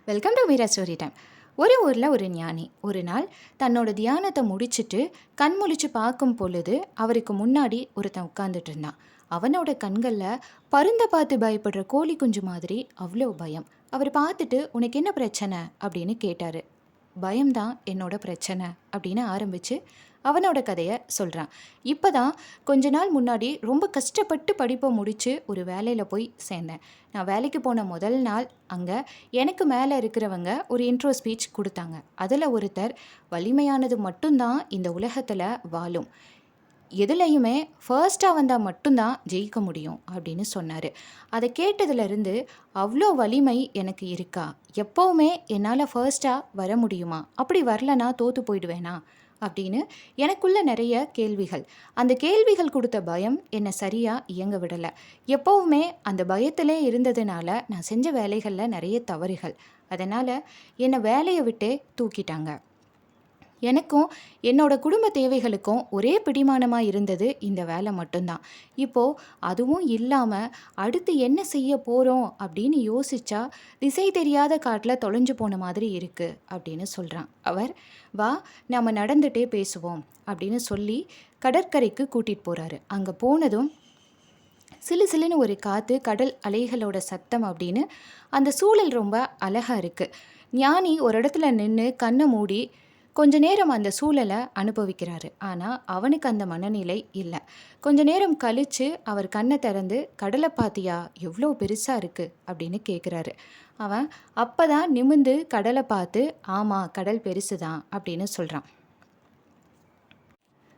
Welcome to Meera story time. ஒரு ஊரில் ஒரு ஞானி ஒரு நாள் தன்னோட தியானத்தை முடிச்சுட்டு கண் முழிச்சு பார்க்கும் பொழுது அவருக்கு முன்னாடி ஒருத்தன் உட்கார்ந்துட்டு இருந்தான். அவனோட கண்களில் பருந்தை பார்த்து பயப்படுற கோழி குஞ்சு மாதிரி அவ்வளோ பயம். அவர் பார்த்துட்டு உனக்கு என்ன பிரச்சனை அப்படின்னு கேட்டார். பயம்தான் என்னோட பிரச்சனை அப்படின்னு ஆரம்பித்து அவனோட கதையை சொல்கிறான். இப்போ தான் கொஞ்ச நாள் முன்னாடி ரொம்ப கஷ்டப்பட்டு படிப்பை முடித்து ஒரு வேலையில் போய் சேர்ந்தேன். நான் வேலைக்கு போன முதல் நாள் அங்கே எனக்கு மேலே இருக்கிறவங்க ஒரு இன்ட்ரோ ஸ்பீச் கொடுத்தாங்க. அதில் ஒருத்தர் வலிமையானது மட்டும்தான் இந்த உலகத்தில் வாழும், எதுலேயுமே ஃபர்ஸ்ட்டாக வந்தால் மட்டும்தான் ஜெயிக்க முடியும் அப்படின்னு சொன்னார். அதை கேட்டதுலேருந்து அவ்வளோ வலிமை எனக்கு இருக்கா, எப்போவுமே என்னால் ஃபர்ஸ்ட்டாக வர முடியுமா, அப்படி வரலனா தோற்று போயிடுவேனா அப்படின்னு எனக்குள்ள நிறைய கேள்விகள். அந்த கேள்விகள் கொடுத்த பயம் என்னை சரியாக இயங்க விடலை. எப்போவுமே அந்த பயத்திலே இருந்ததுனால நான் செஞ்ச வேலைகளில் நிறைய தவறுகள். அதனால் என்னை வேலையை விட்டே தூக்கிட்டாங்க. எனக்கும் என்னோட குடும்ப தேவைகளுக்கும் ஒரே பிடிமானமாக இருந்தது இந்த வேலை மட்டும்தான். இப்போது அதுவும் இல்லாமல் அடுத்து என்ன செய்ய போகிறோம் அப்படின்னு யோசிச்சா திசை தெரியாத காட்டில் தொலைஞ்சு போன மாதிரி இருக்குது அப்படின்னு சொல்கிறான். அவர் வா நம்ம நடந்துகிட்டே பேசுவோம் அப்படின்னு சொல்லி கடற்கரைக்கு கூட்டிகிட்டு போகிறாரு. அங்கே போனதும் சிலு சிலுன்னு ஒரு காற்று, கடல் அலைகளோட சத்தம் அப்படின்னு அந்த சூழல் ரொம்ப அழகாக இருக்குது. ஞானி ஒரு இடத்துல நின்று கண்ணை மூடி கொஞ்ச நேரம் அந்த சூழலை அனுபவிக்கிறாரு. ஆனால் அவனுக்கு அந்த மனநிலை இல்லை. கொஞ்ச நேரம் கழித்து அவர் கண்ணை திறந்து கடலை பார்த்தியா, எவ்வளோ பெருசாக இருக்குது அப்படின்னு கேட்குறாரு. அவன் அப்போ தான் நிமிர்ந்து கடலை பார்த்து ஆமாம் கடல் பெருசு தான் அப்படின்னு சொல்கிறான்.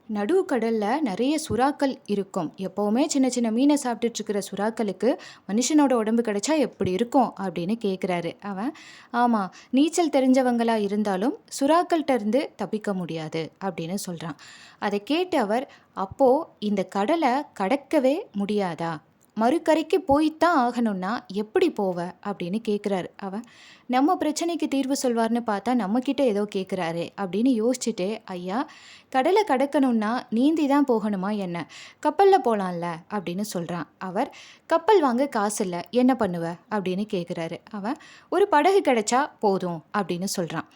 நடுவு கடலில் நிறைய சுறாக்கள் இருக்கும். எப்போவுமே சின்ன சின்ன மீனை சாப்பிட்டுட்ருக்கிற சுறாக்களுக்கு மனுஷனோட உடம்பு கிடைச்சா எப்படி இருக்கும் அப்படின்னு கேட்குறாரு. அவன் ஆமாம் நீச்சல் தெரிஞ்சவங்களாக இருந்தாலும் சுறாக்கள்கிட்ட இருந்து தப்பிக்க முடியாது அப்படின்னு சொல்கிறான். அதை கேட்டு அவர் அப்போது இந்த கடலை கடக்கவே முடியாதா, மறுக்கரைக்கு போய்த்தான் ஆகணும்னா எப்படி போவ அப்படின்னு கேட்குறாரு. அவன் நம்ம பிரச்சனைக்கு தீர்வு சொல்வார்னு பார்த்தா நம்மக்கிட்ட ஏதோ கேட்குறாரு அப்படின்னு யோசிச்சுட்டு ஐயா கடலை கடக்கணும்னா நீந்தி தான் போகணுமா என்ன, கப்பலில் போகலாம்ல அப்படின்னு சொல்கிறான். அவர் கப்பல் வாங்க காசு இல்லை, என்ன பண்ணுவ அப்படின்னு கேட்குறாரு. அவன் ஒரு படகு கிடைச்சா போதும் அப்படின்னு சொல்கிறான்.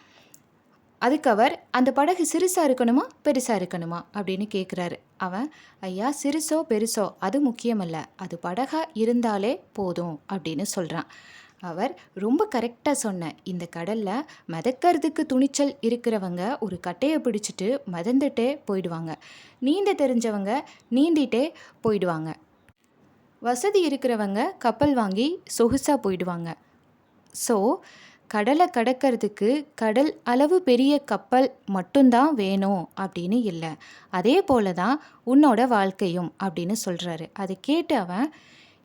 அதுக்கு அவர் அந்த படகு சிறுசாக இருக்கணுமா பெருசாக இருக்கணுமா அப்படின்னு கேட்குறாரு. அவன் ஐயா சிறுசோ பெருசோ அது முக்கியமல்ல, அது படகாக இருந்தாலே போதும் அப்படின்னு சொல்கிறான். அவர் ரொம்ப கரெக்டாக சொன்ன, இந்த கடலில் மிதக்கிறதுக்கு துணிச்சல் இருக்கிறவங்க ஒரு கட்டையை பிடிச்சிட்டு மிதந்துட்டே போயிடுவாங்க, நீந்த தெரிஞ்சவங்க நீந்திட்டே போயிடுவாங்க, வசதி இருக்கிறவங்க கப்பல் வாங்கி சொகுசாக போயிடுவாங்க. ஸோ கடலை கடக்கிறதுக்கு கடல் அளவு பெரிய கப்பல் மட்டும்தான் வேணும் அப்படின்னு இல்லை, அதே போல தான் உன்னோட வாழ்க்கையும் அப்படின்னு சொல்கிறாரு. அதை கேட்டு அவன்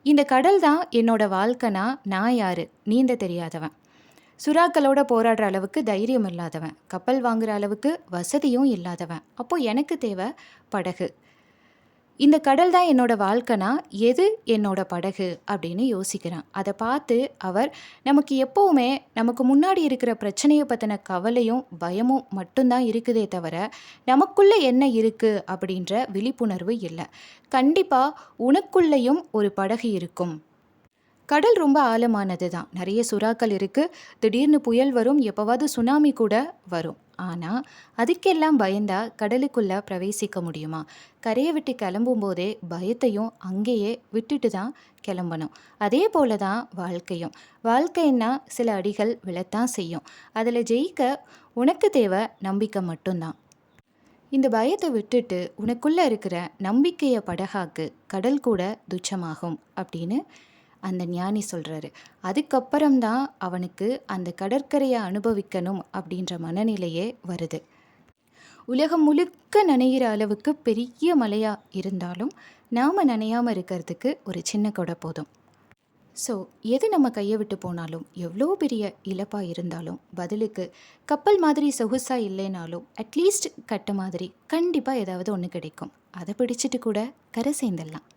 இந்த கடல் தான் என்னோட வாழ்க்கைனா நான் யார், நீந்த தெரியாதவன், சுறாக்களோட போராடுற அளவுக்கு தைரியம் இல்லாதவன், கப்பல் வாங்குகிற அளவுக்கு வசதியும் இல்லாதவன், அப்போது எனக்கு தேவை படகு, இந்த கடல் தான் என்னோட வாழ்க்கைனா எது என்னோட படகு அப்படின்னு யோசிக்கிறான். அதை பார்த்து அவர் நமக்கு எப்போவுமே நமக்கு முன்னாடி இருக்கிற பிரச்சனையை பற்றின கவலையும் பயமும் மட்டும்தான் இருக்குதே தவிர நமக்குள்ளே என்ன இருக்குது அப்படின்ற விழிப்புணர்வு இல்லை. கண்டிப்பாக உனக்குள்ளேயும் ஒரு படகு இருக்கும். கடல் ரொம்ப ஆழமானது தான், நிறைய சுறாக்கள் இருக்குது, திடீர்னு புயல் வரும், எப்போவாவது சுனாமி கூட வரும். ஆனால் அதுக்கெல்லாம் பயந்தா கடலுக்குள்ளே பிரவேசிக்க முடியுமா? கரையை விட்டு கிளம்பும் போதே பயத்தையும் அங்கேயே விட்டுட்டு தான் கிளம்பணும். அதே போல தான் வாழ்க்கையும். வாழ்க்கைன்னா சில அடிகள் விழத்தான் செய்யும், அதில் ஜெயிக்க உனக்கு தேவை நம்பிக்கை மட்டும்தான். இந்த பயத்தை விட்டுட்டு உனக்குள்ளே இருக்கிற நம்பிக்கையை படகாக்கு, கடல் கூட துச்சமாகும் அப்படின்னு அந்த ஞானி சொல்கிறாரு. அதுக்கப்புறம்தான் அவனுக்கு அந்த கடற்கரையை அனுபவிக்கணும் அப்படின்ற மனநிலையே வருது. உலகம் முழுக்க நனைகிற அளவுக்கு பெரிய மழையாக இருந்தாலும் நாம் நனையாமல் இருக்கிறதுக்கு ஒரு சின்ன கொடை போதும். ஸோ எது நம்ம கையை விட்டு போனாலும், எவ்வளோ பெரிய இழப்பாக இருந்தாலும், பதிலுக்கு கப்பல் மாதிரி சொகுசாக இல்லைனாலும் அட்லீஸ்ட் கட்டு மாதிரி கண்டிப்பாக ஏதாவது ஒன்று கிடைக்கும். அதை பிடிச்சிட்டு கூட கரை சேர்ந்துடலாம்.